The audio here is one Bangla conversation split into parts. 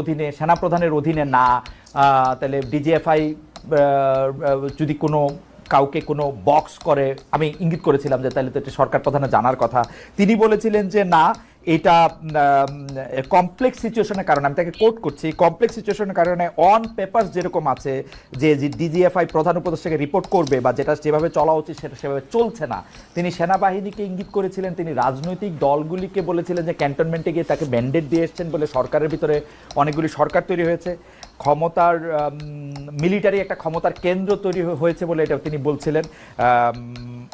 অধীনে সেনাপ্রধানের অধীনে না, তাহলে ডিজিএফআই যদি কোনো কাউকে কোনো বক্স করে, আমি ইঙ্গিত করেছিলাম যে তাহলে তো এটা সরকার প্রধানের জানার কথা। তিনি বলেছিলেন যে না, এটা কমপ্লেক্স সিচুয়েশনের কারণে, আমি তাকে কোট করছি, কমপ্লেক্স সিচুয়েশনের কারণে অন পেপার যেরকম আছে যে ডিজিএফআই প্রধান উপদেষ্টাকে রিপোর্ট করবে বা যেটা যেভাবে চলা উচিত সেটা সেভাবে চলছে না। তিনি সেনাবাহিনীকে ইঙ্গিত করেছিলেন, তিনি রাজনৈতিক দলগুলিকে বলেছিলেন যে ক্যান্টনমেন্টে গিয়ে তাকে ম্যান্ডেট দিয়ে এসছেন বলে সরকারের ভিতরে অনেকগুলি সরকার তৈরি হয়েছে, ক্ষমতার মিলিটারি একটা ক্ষমতার কেন্দ্র তৈরি হয়েছে বলে এটা তিনি বলছিলেন,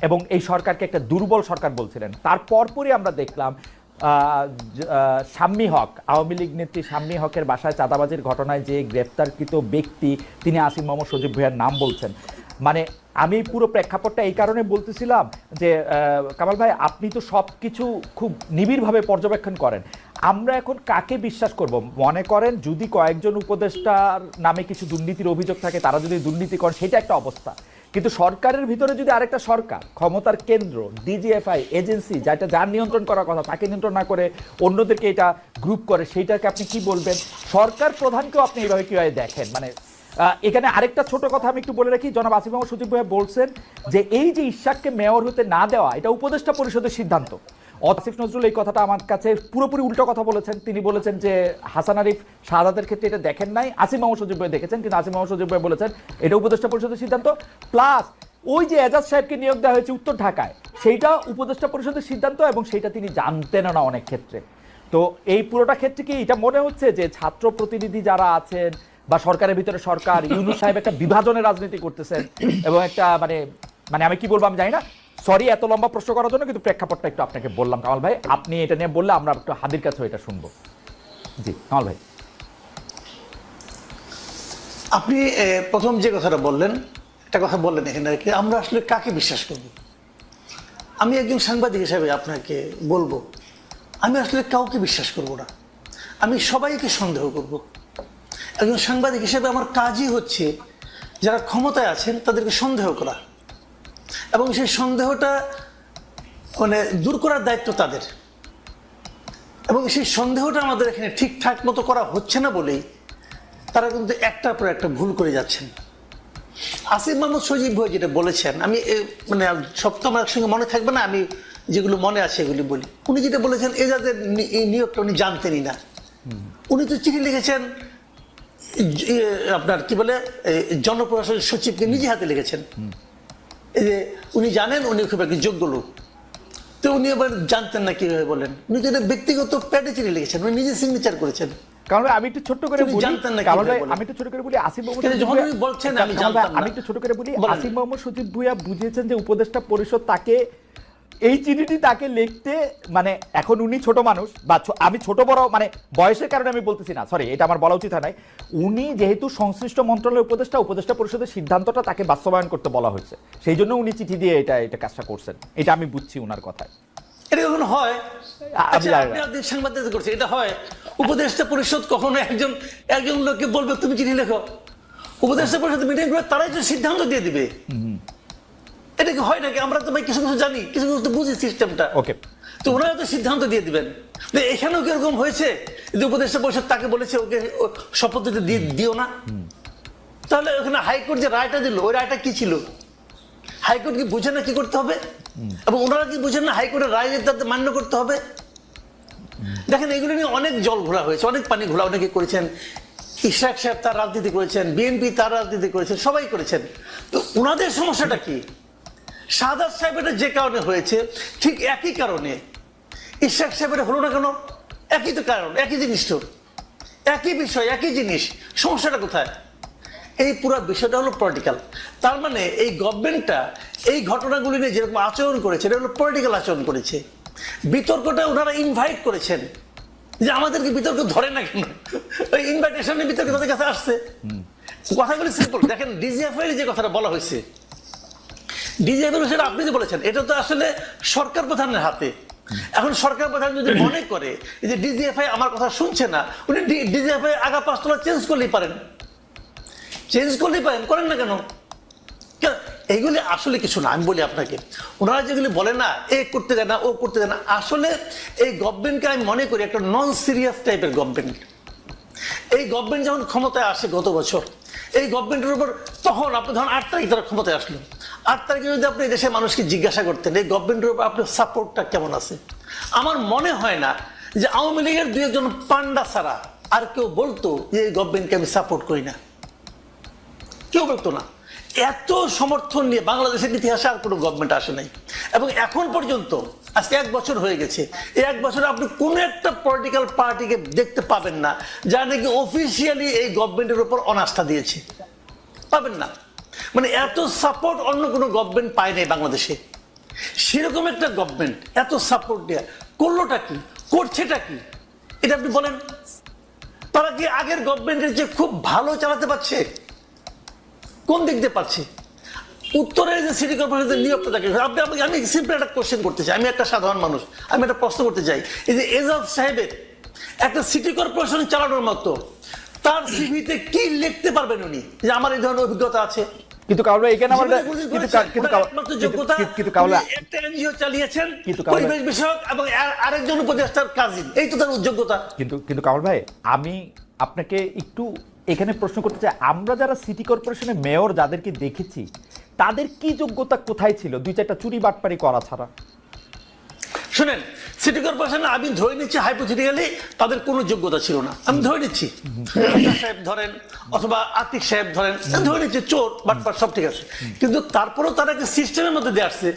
এবং এই সরকারকে একটা দুর্বল সরকার বলছিলেন। তারপরই আমরা দেখলাম শাম্মী হক, আওয়ামী লীগ নেত্রী শাম্মী হকের বাসায় চাঁদাবাজির ঘটনায় যে গ্রেফতারকৃত ব্যক্তি তিনি আসিফ মোহাম্মদ সজীব ভুঁইয়ার নাম বলছেন। মানে আমি পুরো প্রেক্ষাপটটা এই কারণে বলতেছিলাম যে কামাল ভাই, আপনি তো সব কিছু খুব নিবিড়ভাবে পর্যবেক্ষণ করেন, আমরা এখন কাকে বিশ্বাস করব? মনে করেন যদি কয়েকজন উপদেষ্টার নামে কিছু দুর্নীতির অভিযোগ থাকে, তারা যদি দুর্নীতি করেন সেটা একটা অবস্থা, কিন্তু সরকারের ভিতরে যদি আরেকটা সরকার, ক্ষমতার কেন্দ্র, ডিজিএফআই এজেন্সি যেটা যার নিয়ন্ত্রণ করার কথা তাকে নিয়ন্ত্রণ না করে অন্যদেরকে এটা গ্রুপ করে, সেইটাকে আপনি কি বলবেন? সরকার প্রধানকেও আপনি এইভাবে কীভাবে দেখেন? মানে এখানে আরেকটা ছোট কথা আমি একটু বলে রাখি, জনাব আসিফ মোহাম্মদ সজীব ভুঁইয়া বলছেন যে এই যে ইশাককে মেয়র হতে না দেওয়া এটা উপদেষ্টা পরিষদের সিদ্ধান্ত। আসিফ নজরুল এই কথাটা আমার কাছে পুরোপুরি উল্টো কথা বলেছেন। তিনি বলেছেন যে হাসান আরিফ শাহাদাতের ক্ষেত্রে এটা দেখেন নাই, আসিফ মোহাম্মদ সজীব ভুঁইয়া দেখেছেন, কিন্তু আসিফ মোহাম্মদ সজীব ভুঁইয়া বলেছেন এটা উপদেষ্টা পরিষদের সিদ্ধান্ত। প্লাস ওই যে এজাজ সাহেবকে নিয়োগ দেওয়া হয়েছে উত্তর ঢাকায়, সেইটা উপদেষ্টা পরিষদের সিদ্ধান্ত এবং সেইটা তিনি জানতেন না অনেক ক্ষেত্রে। তো এই পুরোটা ক্ষেত্রে কি এটা মনে হচ্ছে যে ছাত্র প্রতিনিধি যারা আছেন বা সরকারের ভিতরে সরকার, ইউনূস সাহেব একটা বিভাজনের রাজনীতি করতেছেন এবং একটা মানে আমি কি বলবো আমি জানি না, সরি এত লম্বা প্রশ্ন করার জন্য, কিন্তু প্রেক্ষাপটটা একটু আপনাকে বললাম কামাল ভাই, আপনি এটা নিয়ে বললে আমরা একটু হাদির কাছেও এটা শুনবো। জি কামাল ভাই, আপনি প্রথম যে কথাটা বললেন, একটা কথা বললেন এখানে আর কি, আমরা আসলে কাকে বিশ্বাস করব? আমি একজন সাংবাদিক হিসেবে আপনাকে বলবো, আমি আসলে কাউকে বিশ্বাস করব না, আমি সবাইকে সন্দেহ করব। একজন সাংবাদিক হিসেবে আমার কাজই হচ্ছে যারা ক্ষমতায় আছেন তাদেরকে সন্দেহ করা, এবং সেই সন্দেহটা দূর করার দায়িত্ব তাদের, এবং সেই সন্দেহটা আমাদের এখানে ঠিকঠাক মতো করা হচ্ছে না বলেই তারা কিন্তু একটার পর একটা ভুল করে যাচ্ছেন। আসিফ মোহাম্মদ সজীব ভুঁইয়া যেটা বলেছেন, আমি সব তো আমার একসঙ্গে মনে থাকবে না, আমি যেগুলো মনে আছে এগুলি বলি। উনি যেটা বলেছেন এজাজের এই নিয়োগটা উনি জানতেনই না। উনি তো চিঠি লিখেছেন আপনার কি বলে জনপ্রশাসন সচিবকে নিজে হাতে লিখেছেন, এই যে উনি জানেন উনি খুব একটা যোগ্য লোক, তো উনি আবার জানতেন না কিভাবে বলেন? উনি যেটা ব্যক্তিগত প্যাডে চিঠি লিখেছেন, উনি নিজে সিগনেচার করেছেন। কারণ আমি একটু ছোট করে বলি, আমি একটু ছোট করে বলি, আসিফ মোহাম্মদ সজীব ভুঁইয়া বুঝিয়েছেন যে উপদেষ্টা পরিষদ তাকে এই চিঠিটি তাকে লিখতে, মানে এখন উনি ছোট মানুষ বা আমি ছোট বড় মানে বয়সের কারণে আমি বলতেছি না, সরি এটা আমার বলা উচিত হয় নাই, উনি যেহেতু সংশ্লিষ্ট মন্ত্রণালয়ের উপদেষ্টা পরিষদের সিদ্ধান্তটা তাকে বাস্তবায়ন করতে বলা হয়েছে, সেই জন্য উনি চিঠি দিয়ে এটা কাজটা করছেন, এটা আমি বুঝছি উনার কথায়। এটা কখন হয়? সাংবাদিক করছে এটা হয়? উপদেষ্টা পরিষদ কখনো একজন লোককে বলবে তুমি চিঠি লেখো, উপদেষ্টা পরিষদ মিটিং করে তারাই তো সিদ্ধান্ত দিয়ে দিবে। এটা কি হয় নাকি? আমরা তো ভাই কিছু কিছু জানি, কিছু কিছু তো বুঝি সিস্টেমটা। ওকে, তো ওনারা তো সিদ্ধান্ত দিয়ে দিবেন। এখানেও কি এরকম হয়েছে যে উপদেষ্টা পরিষদ তাকে বলেছে ওকে শপথ দিতে দিও না? তাহলে ওখানে হাইকোর্ট যে রায়টা দিল, ওই রায়টা কি ছিল? হাইকোর্ট কি বুঝে না কি করতে হবে? এবং ওনারা কি বুঝেন না হাইকোর্টের রায় তাদের মান্য করতে হবে? দেখেন এগুলো নিয়ে অনেক জল ঘোলা হয়েছে, অনেক পানি ঘোলা অনেকে করেছেন। ইশাক সাহেব তার রাজনীতি করেছেন, বিএনপি তার রাজনীতি করেছেন, সবাই করেছেন। তো ওনাদের সমস্যাটা কি? শাহাদাত সাহেবের যে কারণে হয়েছে ঠিক একই কারণে ইশাক সাহেবের হলো না কেন? একই তো কারণ, একই জিনিস, তো একই বিষয়, একই জিনিস। সমস্যাটা কোথায়? এই পুরো বিষয়টা হলো পলিটিক্যাল। তার মানে এই গভর্নমেন্টটা এই ঘটনাগুলি নিয়ে যেরকম আচরণ করেছে, এটা হলো পলিটিক্যাল আচরণ করেছে। বিতর্কটা ওনারা ইনভাইট করেছেন, যে আমাদেরকে বিতর্ক ধরে না কেন, ওই ইনভাইটেশনের বিতর্ক তাদের কাছে আসছে। কথাগুলি সিম্পল। দেখেন ডিজিএফআই যে কথাটা বলা হয়েছে, ডিজিএফআই সেটা আপনি যে বলেছেন, এটা তো আসলে সরকার প্রধানের হাতে। এখন সরকার প্রধান যদি মনে করে যে ডিজিএফআই আমার কথা শুনছে না, উনি ডিজিএফআই আগা 5 তলা চেঞ্জ করলেই পারেন, করেন না কেন? এইগুলি আসলে কিছু না। আমি বলি আপনাকে, ওনারা যেগুলি বলে না এ করতে দেয় না ও করতে দেয় না, আসলে এই গভর্নমেন্টকে আমি মনে করি একটা নন সিরিয়াস টাইপের গভর্নমেন্ট। এই গভর্নমেন্ট যখন ক্ষমতায় আসে গত বছর, এই গভর্নমেন্টের উপর তখন আপনি ধরুন 8 তারিখ তারা ক্ষমতায় আসলো, 8 তারিখে যদি আপনি এই দেশের মানুষকে জিজ্ঞাসা করতেন এই গভর্নমেন্টের উপর আপনার সাপোর্টটা কেমন আছে, আমার মনে হয় না যে আওয়ামী লীগের 2-1 পান্ডা ছাড়া আর কেউ বলতো যে এই গভর্নমেন্টকে আমি সাপোর্ট করি না, কেউ বলতো না। এত সমর্থন নিয়ে বাংলাদেশের ইতিহাসে আর কোনো গভর্নমেন্ট আসে নাই, এবং এখন পর্যন্ত আজকে 1 বছর হয়ে গেছে, এই 1 বছরে আপনি কোন একটা পলিটিক্যাল পার্টিকে দেখতে পাবেন না যা নাকি অফিসিয়ালি এই গভর্নমেন্টের উপর অনাস্থা দিয়েছে, পাবেন না। মানে এত সাপোর্ট অন্য কোনো গভর্নমেন্ট পায় নাই বাংলাদেশে। সেরকম একটা গভর্নমেন্ট এত সাপোর্ট দেয়া করলোটা কি, করছেটা কি, এটা আপনি বলেন। তারা কি আগের গভর্নমেন্টের যে খুব ভালো চালাতে পারছে? কোন দিক দিয়ে পাচ্ছে? উত্তরের যে সিটি কর্পোরেশনের নিয়োগটা থাকে, আমি সিম্পল একটা কোশ্চেন করতে চাই, আমি একটা সাধারণ মানুষ, আমি একটা প্রশ্ন করতে চাই। এই যে এজাজ সাহেবের একটা সিটি কর্পোরেশন চালানোর মতো তার সিভিতে কি লিখতে পারবেন উনি যে আমার এই ধরনের অভিজ্ঞতা আছে? কিন্তু কাউলা এখানে আমাদের একটা এনজিও চালিয়েছেন পরিবেশ বিষয়ক এবং আরেকজন উপদেষ্টার কাজিন, এই তো তার যোগ্যতা। কিন্তু কামাল ভাই, আমি আপনাকে একটু এখানে প্রশ্ন করতে চাই, আমরা যারা সিটি কর্পোরেশনের মেয়র যাদেরকে দেখেছি তাদের কি যোগ্যতা কোথায় ছিল 2-4টা চুরি বাটপারি করা ছাড়া? শুনেন, সিটি কর্পোরেশন আমি ধরে নিচ্ছি হাইপোথেটিক্যালি তাদের কোনো যোগ্যতা ছিল না, আমি ধরে নিচ্ছি। সাহেব ধরেন অথবা আতিক সাহেব ধরেন, ধরে নিচ্ছি চোর বাটপার সব ঠিক আছে, কিন্তু তারপরেও তারা একটা সিস্টেমের মধ্যে দিয়ে আসছে।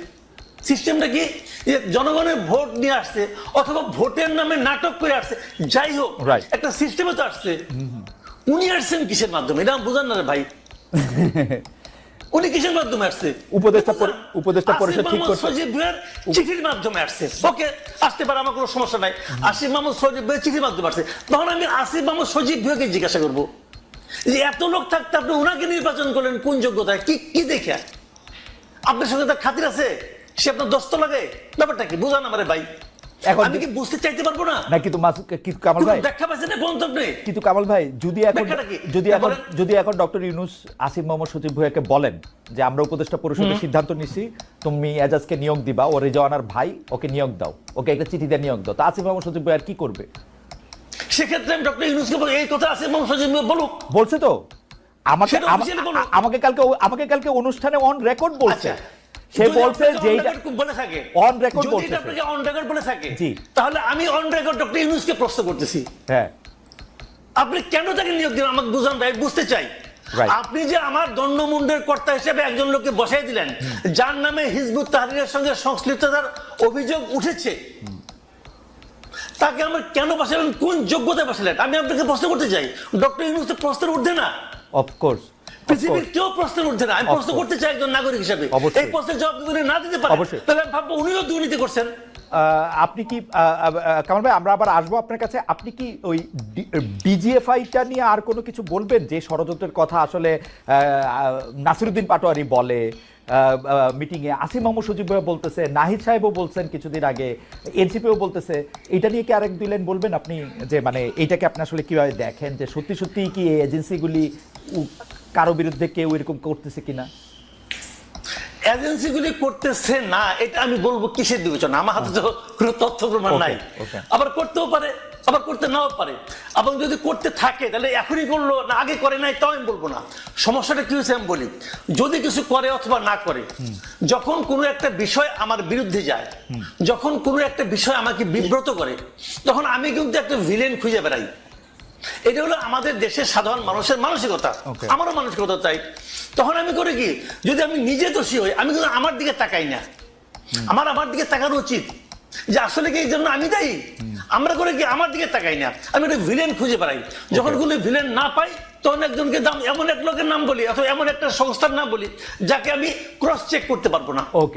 সিস্টেমটা কি? যে জনগণের ভোট নিয়ে আসছে অথবা ভোটের নামে নাটক করে আসছে, যাই হোক একটা সিস্টেমে তো আসছে। উনি আসছেন কিসের মাধ্যমে? এটা বুঝান না রে ভাই, উনি কিসের মাধ্যমে আসছে? উপদেষ্টা পরিষদ ঠিক করছে সজীব ভাইয়ের চিঠির মাধ্যমে আসছে। ওকে, আসতে পারে, আমার কোনো সমস্যা নাই। আসিফ মাহমুদ সজীব ভাইয়ের চিঠির মাধ্যমে আসছে। তখন আমি আসিফ মাহমুদ সজীব ভাইকে জিজ্ঞাসা করবো যে এত লোক থাকতে আপনি ওনাকে নির্বাচন করলেন কোন যোগ্যতায়, কি দেখে? আপনার সঙ্গে তার খাতির আছে? সে আপনার দস্ত লাগে? ব্যাপারটা কি বুঝান আমারে ভাই, আমি কি বুঝতে চাইতে পারবো না? না কিন্তু কামাল ভাই ব্যাখ্যা পাচ্ছেন না কোন আপনি? কিন্তু কামাল ভাই, যদি এখন ডক্টর ইউনূস আসিফ মোহাম্মদ সজীব ভুঁইয়াকে বলেন যে আমরা উপদেষ্টা পরিষদের সিদ্ধান্ত নিছি, তুমি এজাজকে নিয়োগ দিবা, ও রেজওয়ানার ভাই, ওকে নিয়োগ দাও, ওকে একটা চিঠি দিয়ে নিয়োগ দাও, তা আসিফ মোহাম্মদ সজীব ভুঁইয়া কি করবে? সেক্ষেত্রে আমি ডক্টর ইউনূসকে এই কথা আসিফ মোহাম্মদ সজীব বলুক, বলছে তো আমাকে কালকে অনুষ্ঠানে অন রেকর্ড বলছে। সে বলছে যে বলে থাকে অন রেকর্ড বলছে, যদি আপনাকে অন রেকর্ড বলে থাকে, তাহলে আমি অন রেকর্ড ডক্টর ইউনূসকে প্রশ্ন করতেছি, হ্যাঁ আপনি কেন তাকে নিয়োগ দিলেন? আমাকে বুঝান ভাই, বুঝতে চাই। আপনি যে আমার দণ্ডমুণ্ডের কর্তা হিসেবে একজন লোককে বসাই দিলেন যার নামে হিজবুত তাহরীরের সঙ্গে সংশ্লিষ্টতার অভিযোগ উঠেছে, তাকে আমার কেন বসালেন? কোন যোগ্যতায় বসালেন? আমি আপনাকে প্রশ্ন করতে চাই। ডক্টর ইউনূস তো প্রশ্নের ঊর্ধ্বে না, অফকোর্স পৃথিবীর কেউ প্রশ্নের ঊর্ধ্বে না। আমি প্রশ্ন করতে চাই একজন নাগরিক হিসেবে, এই প্রশ্নের জবাব যদি না দিতে পারেন তাহলে আমি ভাববো উনিও দুর্নীতি করছেন। আপনি কি কামাল ভাই, আমরা আবার আসবো আপনার কাছে, আপনি কি ওই ডিজিএফআইটা নিয়ে আর কোনো কিছু বলবেন? যে ষড়যন্ত্রের কথা আসলে নাসিরুদ্দিন পাটোয়ারি বলে মিটিংয়ে, আসিফ মোহাম্মদ সজীব ভাই বলতেছে, নাহিদ সাহেবও বলছেন কিছুদিন আগে, এনসিপিও বলতেছে, এটা নিয়ে কি আরেক 2 লাইন বলবেন আপনি? যে মানে এইটাকে আপনি আসলে কিভাবে দেখেন, যে সত্যি সত্যি কি এই এজেন্সিগুলি কারো বিরুদ্ধে কেউ এরকম করতেছে কিনা? এজেন্সিগুলি করতেছে না এটা আমি বলবো কিসের বিবেচনা? আমার হাতে তো কোনো তথ্য প্রমাণ নাই। আবার করতেও পারে, আবার করতে নাও পারে। এবং যদি করতে থাকে তাহলে এখনই করলো না আগে করে নাই, তাও আমি বলবো না। সমস্যাটা কি হয়েছে আমি বলি, যদি কিছু করে অথবা না করে, যখন কোনো একটা বিষয় আমার বিরুদ্ধে যায়, যখন কোনো একটা বিষয় আমাকে বিব্রত করে, তখন আমি কিন্তু একটা ভিলেন খুঁজে বেড়াই। এটা হলো আমাদের দেশের সাধারণ মানুষের মানসিকতা, আমারও মানসিকতা তাই। তখন আমি করে কি, যদি আমি নিজে দোষী হই, আমি কিন্তু আমার দিকে তাকাই না, আমার দিকে তাকানো উচিত যে আসলে কি এই জন্য আমি দায়ী। আমরা করে কি আমার দিকে তাকাই না, আমি একটা ভিলেন খুঁজে বেড়াই। যখন কোনো ভিলেন না পাই তখন একজনকে এমন এক লোকের নাম বলি অথবা এমন একটা সংস্থার নাম বলি যাকে আমি ক্রস চেক করতে পারবো না। ওকে।